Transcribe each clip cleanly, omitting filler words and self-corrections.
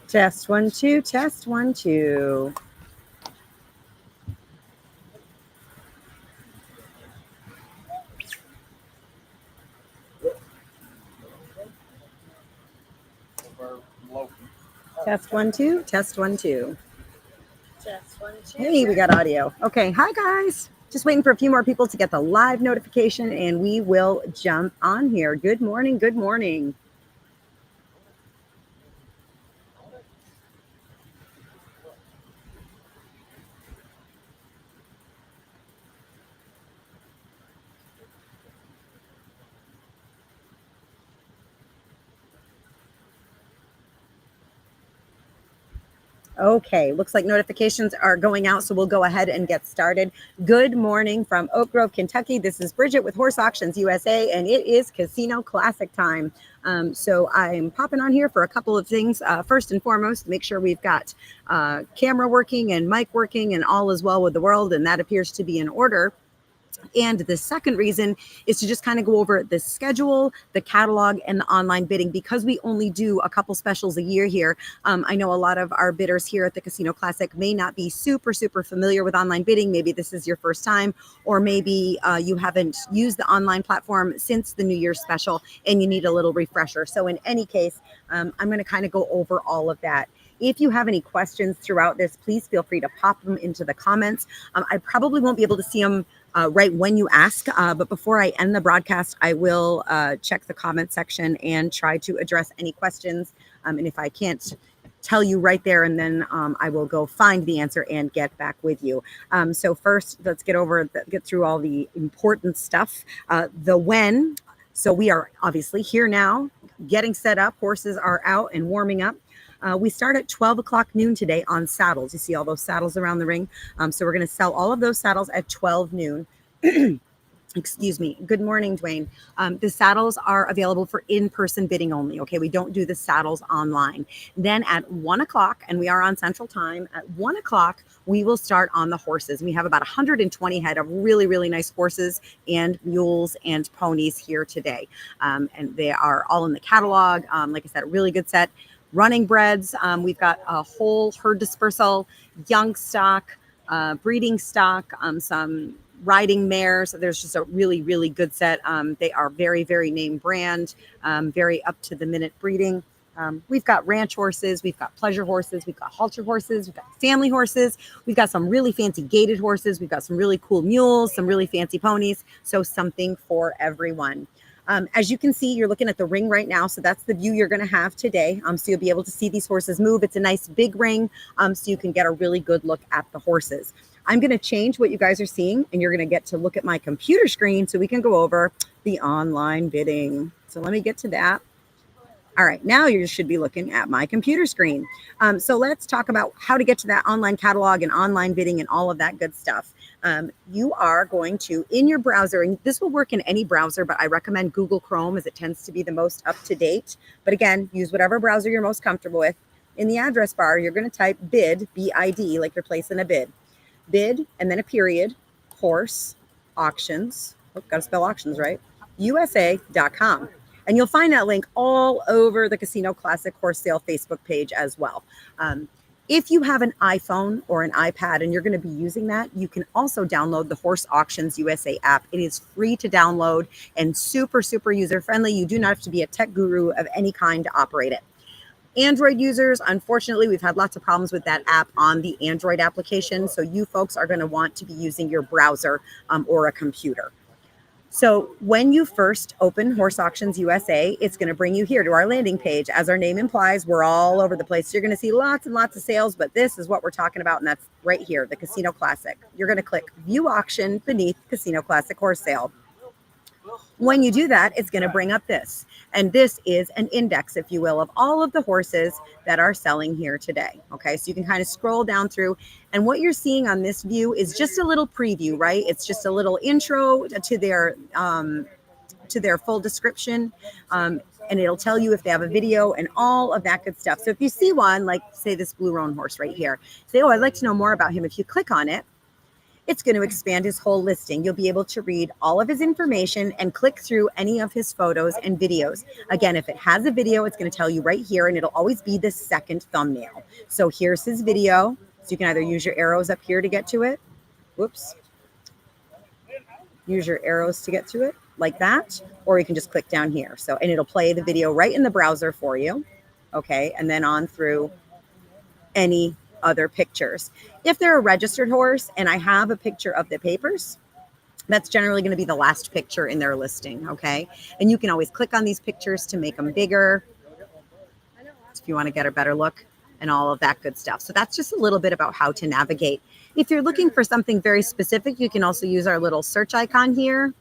Test 1 2, test 1 2. Test 1 2, test 1 2. Test 1 2. Hey, we got audio. Okay, hi guys. Just waiting for a few more people to get the live notification and we will jump on here. Good morning, good morning. Okay, looks like notifications are going out, so we'll go ahead and get started. Good morning from Oak Grove, Kentucky. This is Bridget with Horse Auctions USA, and it is Casino Classic time. So I'm popping on here for a couple of things. First and foremost, make sure we've got camera working and mic working and all is well with the world, and that appears to be in order. And the second reason is to just kind of go over the schedule, the catalog, and the online bidding. Because we only do a couple specials a year here, I know a lot of our bidders here at the Casino Classic may not be super familiar with online bidding. Maybe this is your first time, or maybe you haven't used the online platform since the New Year's special and you need a little refresher. So in any case, I'm going to kind of go over all of that. If you have any questions throughout this, please feel free to pop them into the comments. I probably won't be able to see them right when you ask, but before I end the broadcast, I will check the comment section and try to address any questions. And if I can't tell you right there and then, I will go find the answer and get back with you. So first, let's get through all the important stuff. The when. So we are obviously here now, getting set up. Horses are out and warming up. We start at 12 o'clock noon today on saddles. You see all those saddles around the ring. So we're going to sell all of those saddles at 12 noon. Excuse me. Good morning, Dwayne. The saddles are available for in-person bidding only. Okay, we don't do the saddles online. Then at 1 o'clock, and we are on Central Time, at 1 o'clock, we will start on the horses. We have about 120 head of really nice horses and mules and ponies here today. And they are all in the catalog. Like I said, a really good set. Running breds, we've got a whole herd dispersal, young stock, breeding stock, some riding mares. There's just a really good set. They are very name brand, very up to the minute breeding. We've got ranch horses, we've got pleasure horses, we've got halter horses, we've got family horses, we've got some really fancy gaited horses, we've got some really cool mules, some really fancy ponies. So something for everyone. As you can see, you're looking at the ring right now. So that's the view you're going to have today. So you'll be able to see these horses move. It's a nice big ring. So you can get a really good look at the horses. I'm going to change what you guys are seeing and you're going to get to look at my computer screen so we can go over the online bidding. So let me get to that. All right, now you should be looking at my computer screen. So let's talk about how to get to that online catalog and online bidding and all of that good stuff. You are going to, in your browser, and this will work in any browser, but I recommend Google Chrome as it tends to be the most up to date. But again, use whatever browser you're most comfortable with. In the address bar, you're going to type bid, B-I-D, like you're placing a bid. Bid, and then a period, horse, auctions, got to spell auctions right, USA.com. And you'll find that link all over the Casino Classic Horse Sale Facebook page as well. If you have an iPhone or an iPad and you're going to be using that, you can also download the Horse Auctions USA app. It is free to download and super, super user friendly. You do not have to be a tech guru of any kind to operate it. Android users, unfortunately, we've had lots of problems with that app on the Android application. So you folks are going to want to be using your browser or a computer. So when you first open Horse Auctions USA, it's going to bring you here to our landing page. As our name implies, we're all over the place. You're going to see lots and lots of sales, but this is what we're talking about, and that's right here, the Casino Classic. You're going to click View Auction beneath Casino Classic Horse Sale. When you do that, it's going to bring up this. And this is an index, if you will, of all of the horses that are selling here today. Okay, so you can kind of scroll down through. And what you're seeing on this view is just a little preview, right? It's just a little intro to their full description. And it'll tell you if they have a video and all of that good stuff. So if you see one, like say this Blue Roan horse right here, say, oh, I'd like to know more about him. If you click on it, it's going to expand his whole listing. You'll be able to read all of his information and click through any of his photos and videos. Again, if it has a video, it's going to tell you right here, and it'll always be the second thumbnail. So here's his video. So you can either use your arrows up here to get to it. Whoops. Use your arrows to get to it like that, or you can just click down here. So, and it'll play the video right in the browser for you. Okay. And then on through any other pictures. If they're a registered horse and I have a picture of the papers, that's generally going to be the last picture in their listing. Okay. And you can always click on these pictures to make them bigger if you want to get a better look and all of that good stuff. So that's just a little bit about how to navigate. If you're looking for something very specific, you can also use our little search icon here.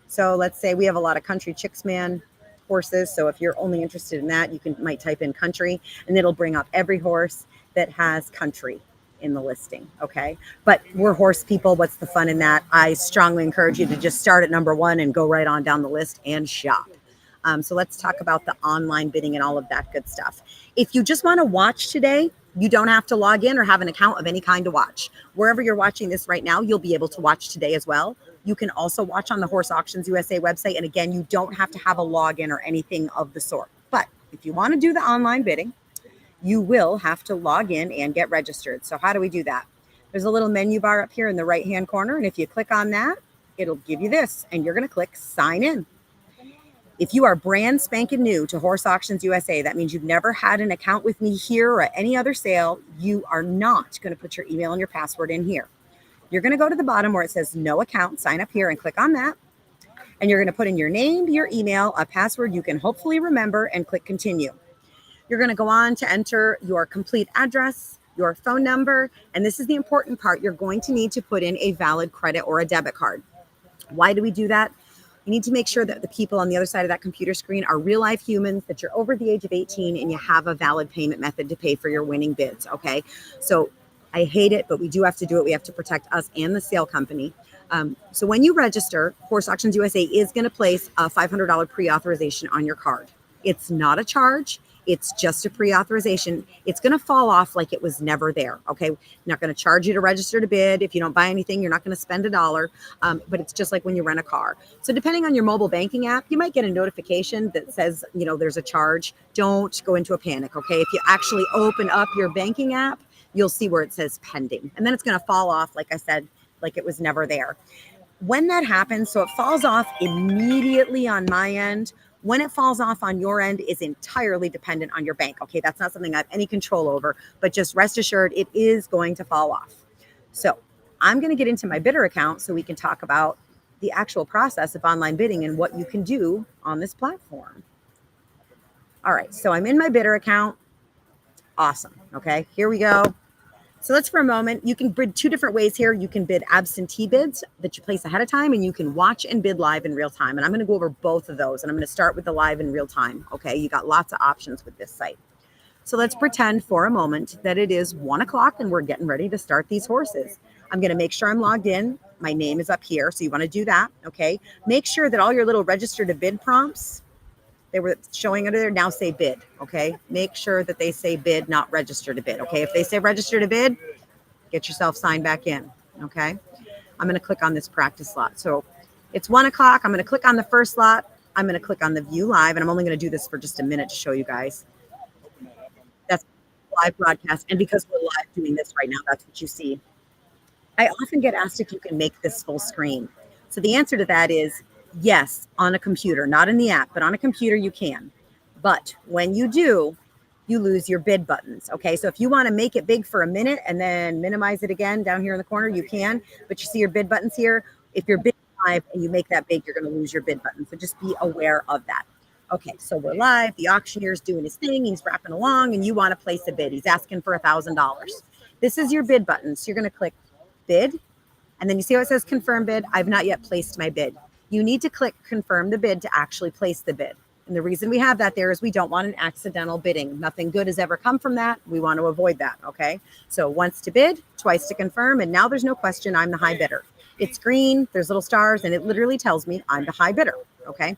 So let's say we have a lot of country Chicksman horses. So if you're only interested in that, you might type in country and it'll bring up every horse that has country in the listing. Okay. But we're horse people. What's the fun in that? I strongly encourage you to just start at number one and go right on down the list and shop. So let's talk about the online bidding and all of that good stuff. If you just want to watch today, you don't have to log in or have an account of any kind to watch. Wherever you're watching this right now, you'll be able to watch today as well. You can also watch on the Horse Auctions USA website. And again, you don't have to have a login or anything of the sort. But if you want to do the online bidding, you will have to log in and get registered. So how do we do that? There's a little menu bar up here in the right-hand corner. And if you click on that, it'll give you this. And you're going to click sign in. If you are brand spanking new to Horse Auctions USA, that means you've never had an account with me here or at any other sale. You are not going to put your email and your password in here. You're going to go to the bottom where it says no account, sign up here and click on that. And you're going to put in your name, your email, a password you can hopefully remember, and click continue. You're going to go on to enter your complete address, your phone number, and this is the important part. You're going to need to put in a valid credit or a debit card. Why do we do that? You need to make sure that the people on the other side of that computer screen are real life humans, that you're over the age of 18 and you have a valid payment method to pay for your winning bids. Okay. So I hate it, but we do have to do it. We have to protect us and the sale company. So when you register, Horse Auctions USA is going to place a $500 pre-authorization on your card. It's not a charge. It's just a pre-authorization. It's going to fall off like it was never there. Okay. Not going to charge you to register to bid. If you don't buy anything, you're not going to spend $1. But it's just like when you rent a car. So depending on your mobile banking app, you might get a notification that says, there's a charge. Don't go into a panic. Okay. If you actually open up your banking app, you'll see where it says pending. And then it's going to fall off, like I said, like it was never there. When that happens, so it falls off immediately on my end. When it falls off on your end is entirely dependent on your bank. Okay, that's not something I have any control over, but just rest assured it is going to fall off. So I'm going to get into my bidder account so we can talk about the actual process of online bidding and what you can do on this platform. All right, so I'm in my bidder account. Awesome. Okay, here we go. So let's for a moment, you can bid two different ways here. You can bid absentee bids that you place ahead of time, and you can watch and bid live in real time. And I'm going to go over both of those, and I'm going to start with the live in real time. Okay, you got lots of options with this site. So let's pretend for a moment that it is 1 o'clock and we're getting ready to start these horses. I'm going to make sure I'm logged in. My name is up here, so you want to do that. Okay, make sure that all your little register to bid prompts, they were showing under there, now say bid. Okay, make sure that they say bid, not register to bid. Okay, if they say register to bid, get yourself signed back in. Okay, I'm going to click on this practice slot. So it's 1 o'clock. I'm going to click on the first slot. I'm going to click on the view live, and I'm only going to do this for just a minute to show you guys. That's live broadcast, and because we're live doing this right now, that's what you see. I often get asked if you can make this full screen. So the answer to that is yes, on a computer, not in the app, but on a computer you can. But when you do, you lose your bid buttons. Okay, so if you want to make it big for a minute and then minimize it again down here in the corner, you can. But you see your bid buttons here. If you're bid live and you make that big, you're going to lose your bid button. So just be aware of that. Okay, so we're live. The auctioneer's doing his thing. He's rapping along, and you want to place a bid. He's asking for $1,000. This is your bid button. So you're going to click bid, and then you see how it says confirm bid. I've not yet placed my bid. You need to click confirm the bid to actually place the bid. And the reason we have that there is we don't want an accidental bidding. Nothing good has ever come from that. We want to avoid that. Okay. So once to bid, twice to confirm. And now there's no question I'm the high bidder. It's green. There's little stars, and it literally tells me I'm the high bidder. Okay.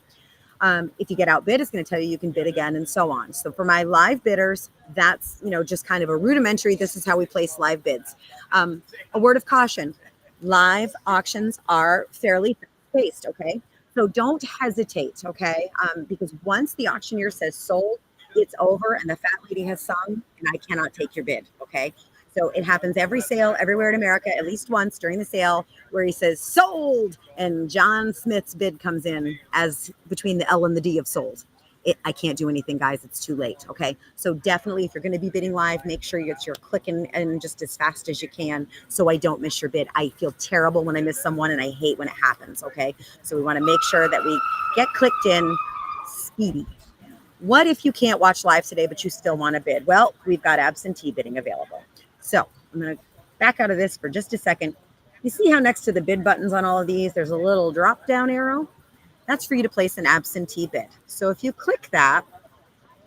If you get outbid, it's going to tell you can bid again, and so on. So for my live bidders, that's, just kind of a rudimentary. This is how we place live bids. A word of caution: live auctions are fairly fast-paced. Okay, so don't hesitate. Okay, because once the auctioneer says sold, it's over, and the fat lady has sung, and I cannot take your bid. Okay. So it happens every sale, everywhere in America, at least once during the sale, where he says sold, and John Smith's bid comes in as between the L and the D of sold. I can't do anything, guys. It's too late. Okay. So definitely, if you're going to be bidding live, make sure you're clicking and just as fast as you can, so I don't miss your bid. I feel terrible when I miss someone, and I hate when it happens. Okay. So we want to make sure that we get clicked in speedy. What if you can't watch live today, but you still want to bid? Well, we've got absentee bidding available. So I'm going to back out of this for just a second. You see how next to the bid buttons on all of these, there's a little drop down arrow? That's for you to place an absentee bid. So if you click that,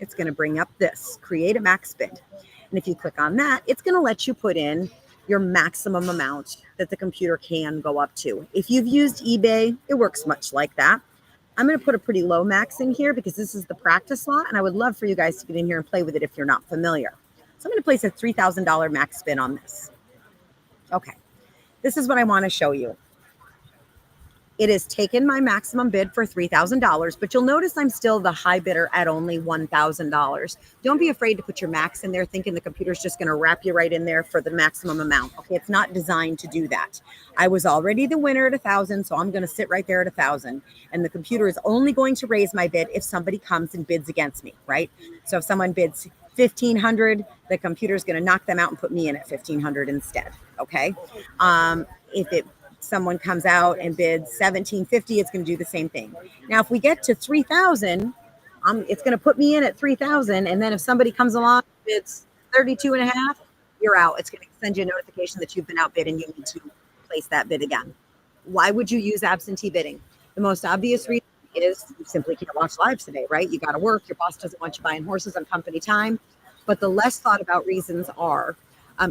it's going to bring up this, create a max bid. And if you click on that, it's going to let you put in your maximum amount that the computer can go up to. If you've used eBay, it works much like that. I'm going to put a pretty low max in here because this is the practice lot, and I would love for you guys to get in here and play with it if you're not familiar. So I'm going to place a $3,000 max bid on this. Okay, this is what I want to show you. It has taken my maximum bid for $3,000, but you'll notice I'm still the high bidder at only $1,000. Don't be afraid to put your max in there thinking the computer's just going to wrap you right in there for the maximum amount. Okay, it's not designed to do that. I was already the winner at 1,000, so I'm going to sit right there at 1,000. And the computer is only going to raise my bid if somebody comes and bids against me, right? So if someone bids 1,500, the computer is going to knock them out and put me in at 1,500 instead. Okay. If someone comes out and bids 1,750, it's going to do the same thing. Now, if we get to 3,000, it's going to put me in at 3,000. And then if somebody comes along and bids 32 and a half, you're out. It's going to send you a notification that you've been outbid and you need to place that bid again. Why would you use absentee bidding? The most obvious reason is you simply can't watch live today, right? You got to work. Your boss doesn't want you buying horses on company time. But the less thought about reasons are,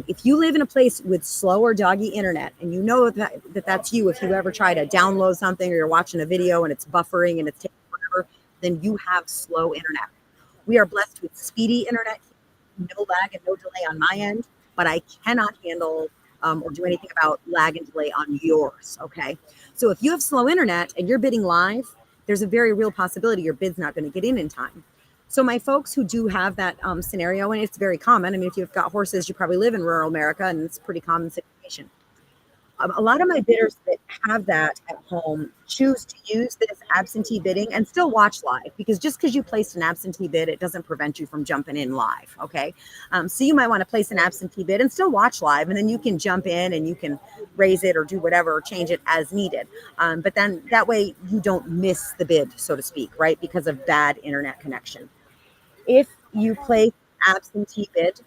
if you live in a place with slow or doggy internet, and you know that's you, if you ever try to download something or you're watching a video and it's buffering and it's taking forever, then you have slow internet. We are blessed with speedy internet, no lag and no delay on my end, but I cannot handle or do anything about lag and delay on yours. Okay. So if you have slow internet and you're bidding live, there's a very real possibility your bid's not going to get in time. So my folks who do have that scenario, and it's very common. I mean, if you've got horses, you probably live in rural America, and it's a pretty common situation. A lot of my bidders that have that at home choose to use this absentee bidding and still watch live, because just because you placed an absentee bid, it doesn't prevent you from jumping in live. Okay. So you might want to place an absentee bid and still watch live, and then you can jump in and you can raise it or do whatever, or change it as needed. But then that way you don't miss the bid, so to speak, right? Because of bad internet connection. If you place absentee bid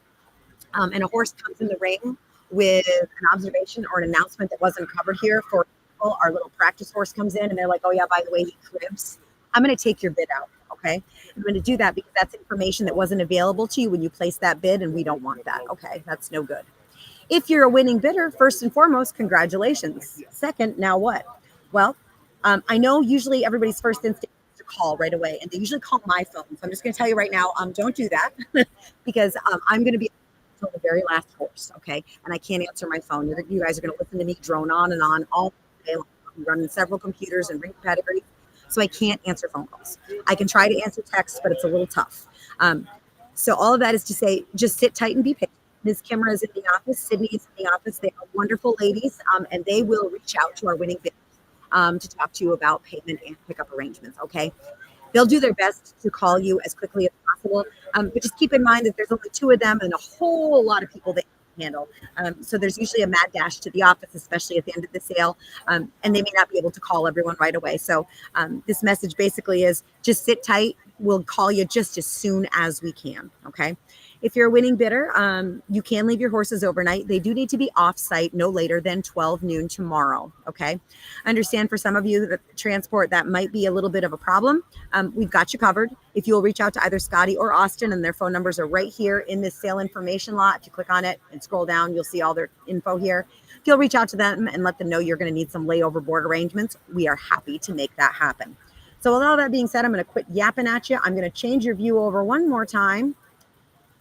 and a horse comes in the ring with an observation or an announcement that wasn't covered here, for example, our little practice horse comes in and they're like, oh yeah, by the way, he cribs, I'm going to take your bid out. Okay. I'm going to do that because that's information that wasn't available to you when you placed that bid, and we don't want that. Okay. That's no good. If you're a winning bidder, first and foremost, congratulations. Second, now what? Well, I know usually everybody's first instinct is to call right away, and they usually call my phone. So I'm just going to tell you right now, don't do that because I'm going to be until the very last horse, okay? And I can't answer my phone. You guys are going to listen to me drone on and on all day long. I'm running several computers and ring pedigrees, so I can't answer phone calls. I can try to answer texts, but it's a little tough. So all of that is to say, just sit tight and be patient. Ms. Kimra is in the office. Sydney is in the office. They are wonderful ladies, and they will reach out to our winning bidders to talk to you about payment and pickup arrangements. Okay. They'll do their best to call you as quickly as possible. But just keep in mind that there's only two of them and a whole lot of people they can handle. So there's usually a mad dash to the office, especially at the end of the sale. And they may not be able to call everyone right away. So this message basically is just sit tight. We'll call you just as soon as we can. Okay. If you're a winning bidder, you can leave your horses overnight. They do need to be off site no later than 12 noon tomorrow. Okay. I understand for some of you that transport, that might be a little bit of a problem. We've got you covered. If you'll reach out to either Scotty or Austin, and their phone numbers are right here in this sale information lot. If you click on it and scroll down, you'll see all their info here. If you'll reach out to them and let them know you're going to need some layover board arrangements, we are happy to make that happen. So with all that being said, I'm going to quit yapping at you. I'm going to change your view over one more time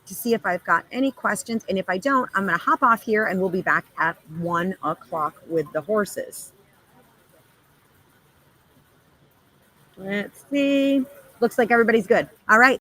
to see if I've got any questions. And if I don't, I'm going to hop off here and we'll be back at 1 o'clock with the horses. Let's see. Looks like everybody's good. All right.